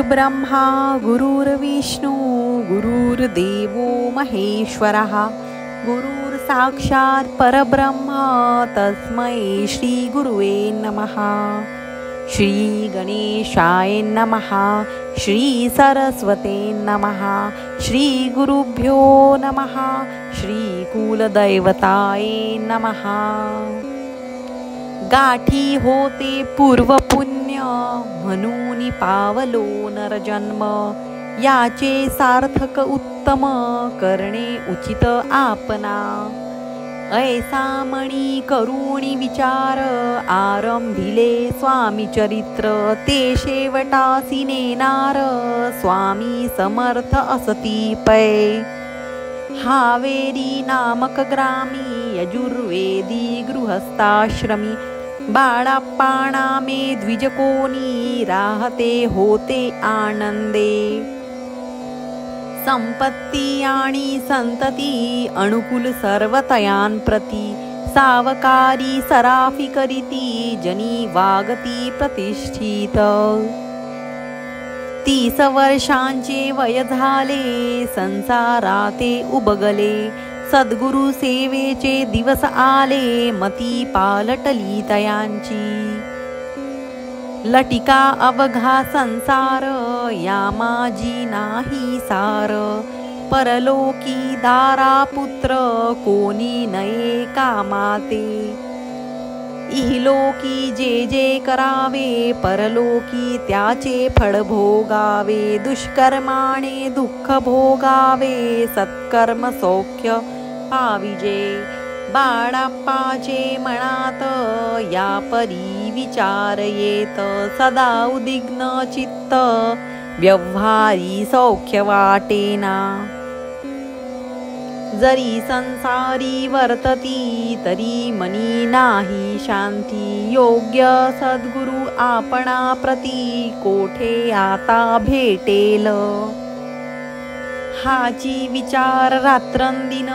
गुरुर्ब्रह्मा गुरुर्विष्णू गुरुर्देवो महेश्वरः गुरुर्साक्षात् परब्रह्म तस्मै श्री गुरुवे नमः. श्री गणेशाय नमः. श्री सरस्वते नमः. श्री गुरुभ्यो नमः. श्री कुलदैवताय नमः. गाठी होते पूर्वपुण्य म्हणून पावलो नरजन्म. याचे सार्थक उत्तम करणे उचित आपणा. ऐसा मणी करुणी विचार आरंभिले स्वामी चरित्र. ते शेवटासी नेनार स्वामी समर्थ असती पै. हावेरी नामक ग्रामी यजुर्वेदी गृहस्थाश्रमी. बाळाप्पाणामे द्विजकोनी राहते होते आनंदे. संपत्ती आणि संतती अनुकूल सर्वतयान प्रती. सावकारी सराफी करीती जनी वागती प्रतिष्ठित. 30 वर्षांचे वय झाले संसाराते उबगले. सद्गुरु सेवेचे दिवस आले मती पालटली तयांची. लटिका अवघा संसार या माझी नाही सार. परलोकी दारा पुत्र कोणी नये कामाते. इहलोकी जे जे करावे परलोकी त्याचे फळ भोगावे. दुष्कर्माने दुःख भोगावे सत्कर्म सौख्य पाविजे. बाळाप्पाचे मनात या परी विचार येत. सदा उद्विग्न चित्त व्यवहारी सौख्य वाटेना. जरी संसारी वर्तती तरी मनी नाही शांती. योग्य सद्गुरु आपणा प्रती कोठे आता भेटेल. हाची विचार रात्रंदिन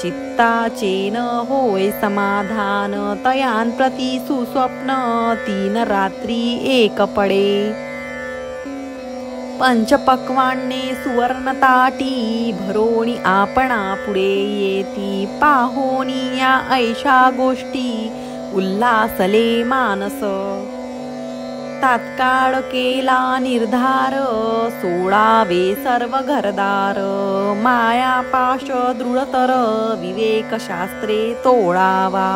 चित्ताचे न होय समाधान. तयान प्रती सुस्वप्न 3 रात्री एक पडे. पंचपक्वान्ने सुवर्ण ताटी भरोणी आपणा पुढे येती. पाहोनी या ऐशा गोष्टी उल्हासले मानस. तात्काळ केला निर्धार सोडावे सर्व घरदार. माया पाश दृढतर विवेक शास्त्रे तोडावा.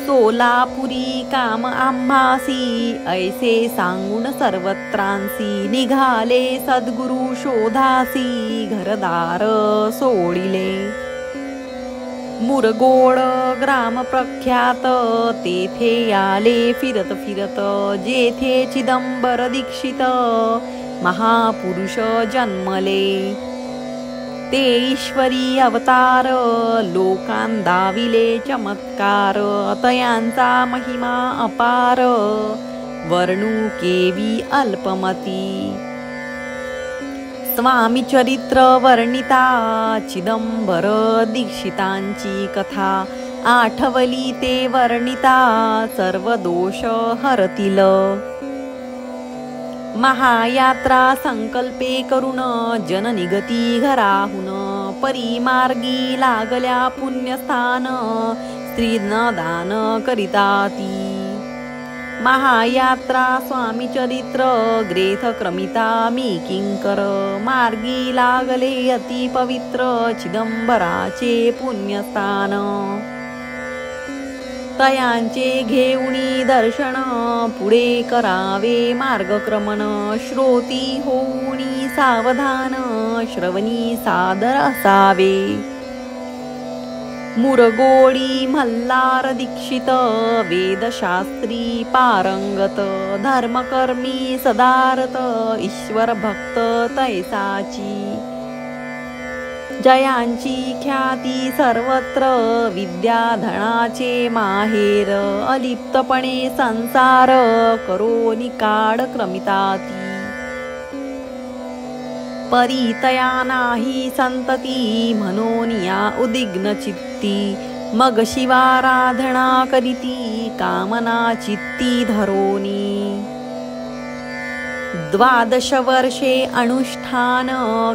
सोलापुरी काम आम्हासी ऐसे सांगून सर्वत्रांसी. निघाले सद्गुरु शोधासी घरदार सोडिले. मुरगोड ग्राम प्रख्यात तेथे आले फिरत फिरत. जेथे चिदंबर दीक्षित महापुरुष जन्मले. ते ईश्वरी अवतार लोकां दाविले चमत्कार. तयांचा महिमा अपार वर्णू केवी अल्पमती. स्वामी चरित्र वर्णिता चिदंबर दीक्षितांची कथा. आठवली ते वर्णिता सर्व दोष हरतील. महायात्रा संकल्पे करून जन निगती घराहून. परिमार्गी लागल्या पुण्यस्थान स्त्रीन दान करिता ती. महायात्रा स्वामी चरित्र ग्रेथ क्रमिता मी किंकर. मार्गी लागले अति पवित्र चिदंबराचे पुण्यस्थान. तयांचे घेऊनी दर्शन पुढे करावे मार्गक्रमण. श्रोती होऊनी सावधान श्रवणी सादर असावे. मुरगोडी मल्हार दीक्षित वेदशास्त्री पारंगत. धर्मकर्मी सदारत ईश्वर भक्त तैसाची. जयांची ख्याती सर्वत्र विद्याधनाचे माहेर. अलिप्तपणे संसार करोनी काढ क्रमिताती. परितया नाही संतती म्हणून या उद्विग्न चित्ती. मग शिवाराधना करीती कामना चित्ती धरोनी. द्वादश वर्षे अनुष्ठान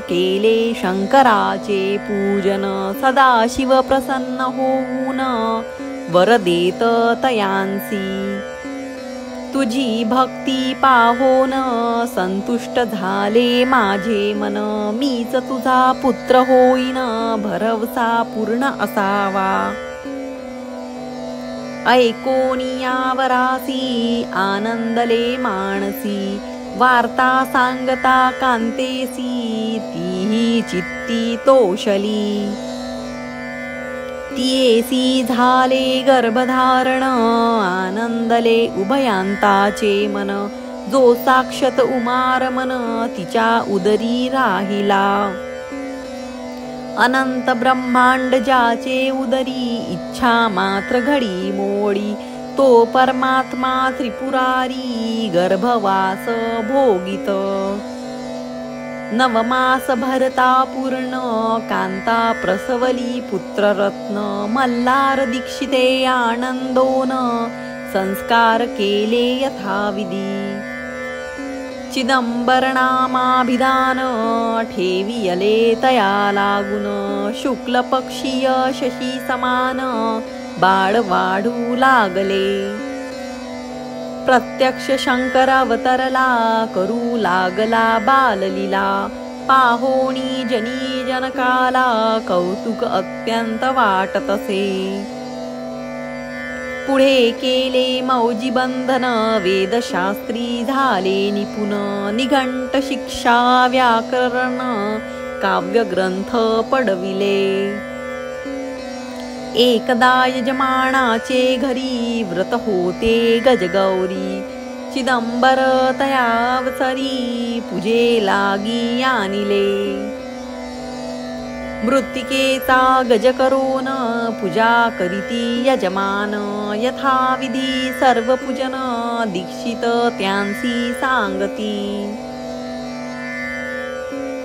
केले शंकराचे पूजन सदाशिव प्रसन्न होऊन वर देत तयांसी तुझी भक्ती पाहोन संतुष्ट झाले माझे मन मीच तुझा पुत्र होईन भरवसा पूर्ण असावा ऐकोनिया वरासी आनंदले मानसी वार्ता सांगता कांतेसी तीही चित्ती तोषली तियेसी झाले गर्भधारण आनंदले उभयांताचे मन जो साक्षात उमारमन तिच्या उदरी राहिला अनंत ब्रह्मांड ज्याचे उदरी इच्छा मात्र घडी मोडी तो परमात्मा त्रिपुरारी गर्भवास भोगित नवमास भरता पूर्ण कांता प्रसवली पुत्ररत्न मल्हार दीक्षिते आनंदोन संस्कार केले यथाविधी चिदंबर नामाभिधान ठेवियले तया लागून शुक्ल पक्षीय शशी समान बाळ वाढू लागले प्रत्यक्ष शंकर अवतरला करू लागला बाललीला पाहोणी जनी जनकाला कौतुक अत्यंत वाटतसे पुढे केले मौजी बंधन वेदशास्त्री झाले निपुण निघंट शिक्षा व्याकरण काव्यग्रंथ पडविले एकदा यजमानाचे घरी व्रत होते गजगौरी चिदंबर तयावसरी पूजे लागी आणिले मृत्तिकेचा गज करून पूजा करीती यजमान यथाविधी सर्व पूजन दीक्षित त्यांसी सांगती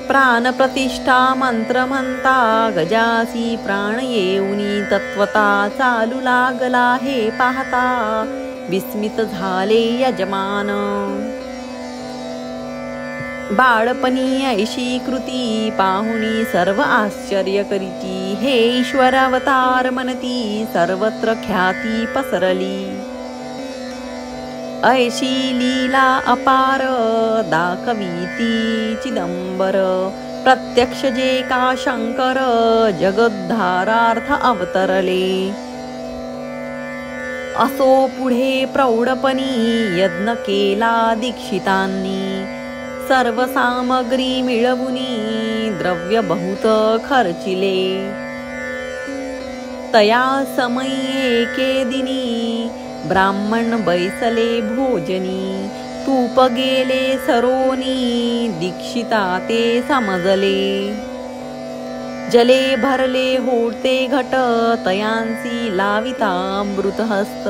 प्राण प्रतिष्ठा मंत्र म्हणता गजासी प्राण येऊनी तत्वता चालू लागला हे पाहता विस्मित झाले यजमान बाळपणी ऐशी कृती पाहुणी सर्व आश्चर्य करीती हे ईश्वर अवतार म्हणती सर्वत्र ख्याती पसरली ऐशी लीला अपार दाखविती चिदंबर प्रत्यक्ष जे का शंकर जगद्धारार्थ अवतरले असो पुढे प्रौढपणी यज्ञ केला दीक्षितांनी सर्व सामग्री मिळवुनी द्रव्य बहुत खर्चिले तया समयी एके दिनी ब्राह्मण बैसले भोजनी तूप गेले सरोनी दीक्षिता ते समजले जले भरले होते घट तयांसी लाविता अमृतहस्त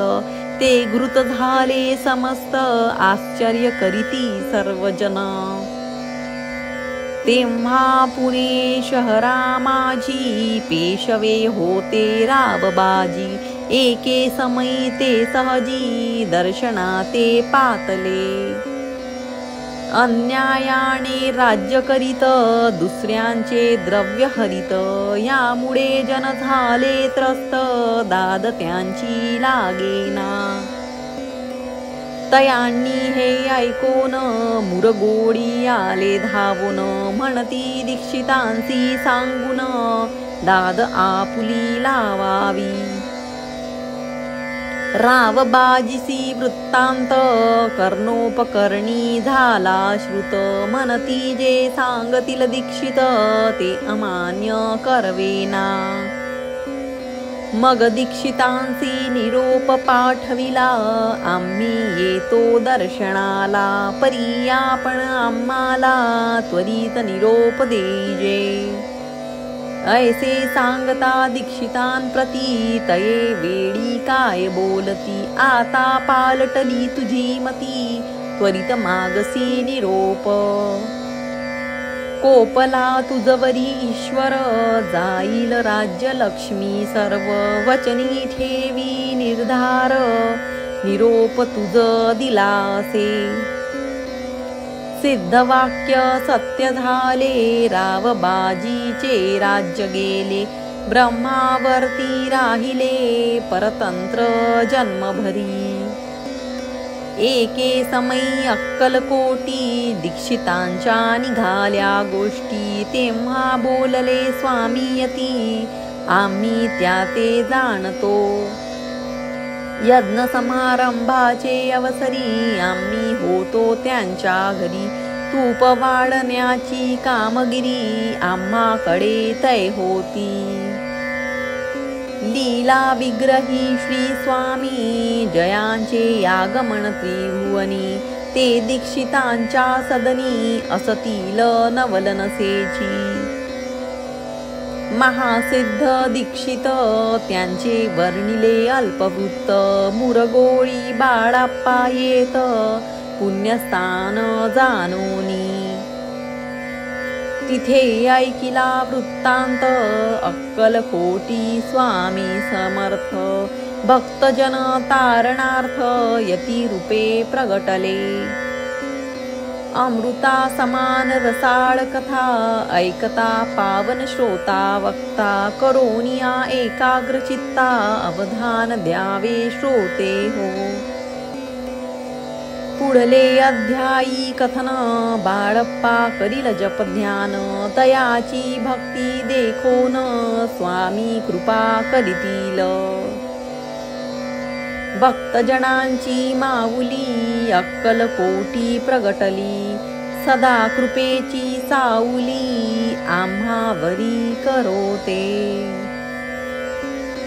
ते घृत झाले समस्त आश्चर्य करीती सर्वजन तेव्हा पुणे शहरा माझी पेशवे होते रावबाजी एके समयी ते सहजी दर्शनाते पातले अन्यायाने राज्य करीत दुसऱ्यांचे द्रव्य हरित यामुळे जन झाले त्रस्त दाद त्यांची लागेना तयांनी हे ऐकून मुरगोडी आले धावून म्हणती दीक्षितांसी सांगून दाद आपुली लावावी रावबाजीसी वृत्तांत कर्णोपकरणी झाला श्रुत म्हणती जे सांगतील दीक्षित ते अमान्य करवेना मग दीक्षितांसी निरोप पाठविला आम्ही येतो दर्शनाला परी आपण आम्हाला त्वरित निरोप देजे ऐसे सांगता दीक्षितांप्रती तये वेळी काय बोलती आता पालटली तुझी मती त्वरित मागसी निरोप कोपला तुझवरी ईश्वर जाईल राज्य लक्ष्मी सर्व वचनी ठेवी निर्धार निरोप तुझ दिलासे सिद्धवाक्य सत्य झाले, रावबाजीचे राज्य गेले. ब्रह्मावरती राहिले, परतंत्र जन्मभरी. एके समयी अक्कलकोटी, दीक्षितांच्या निघाल्या गोष्टी. तेव्हा बोलले स्वामीयती, आम्ही त्या ते जाणतो. यज्ञ समारंभाचे अवसरी, आम्ही होतो त्यांच्या घरी. तूप वाढण्याची कामगिरी, आम्हाकडे तय होती. लीला विग्रही श्री स्वामी, जयांचे आगमन त्रिभुवनी. ते दीक्षितांच्या सदनी, असतील नवल नसेची. महासिद्ध दीक्षित, त्यांचे वर्णिले अल्पवृत्त. मुरगोळी बाळाप्पा येत, पुण्यस्थान जानोनी. तिथे ऐकिला वृत्तांत, अक्कलकोटी स्वामी समर्थ. भक्तजन तारणार्थ, यती रूपे प्रगटले. अमृता समान रसाळ कथा, ऐकता पावन श्रोता वक्ता. करोनिया एकाग्रचित्ता, अवधान द्यावे श्रोते हो. पुढले अध्यायी कथन, बाळप्पा करील जप ध्यान. दयाची भक्ती देखोन, स्वामी कृपा करीतील. भक्तजनांची माऊली, अक्कलकोटी प्रगटली. सदा कृपेची साऊली, आम्हावरी करोते.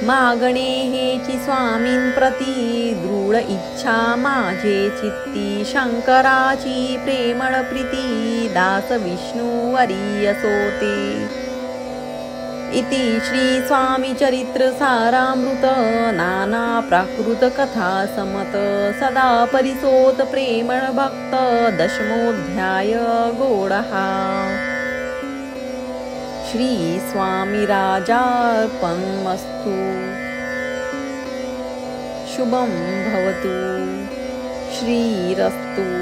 मागणे हेची स्वामींप्रती, दृढ इच्छा माझे चित्ती. शंकराची प्रेमळ प्रीती, दास विष्णू वरी असोते. इति श्री स्वामी चरित्र सारामृत. नाना प्राकृत कथा समत, सदा परिसोत प्रेमळ भक्त. दशमोऽध्याय गोडहा. श्री स्वामी राजार्पणमस्तु. शुभं भवतु. श्रीरस्तु.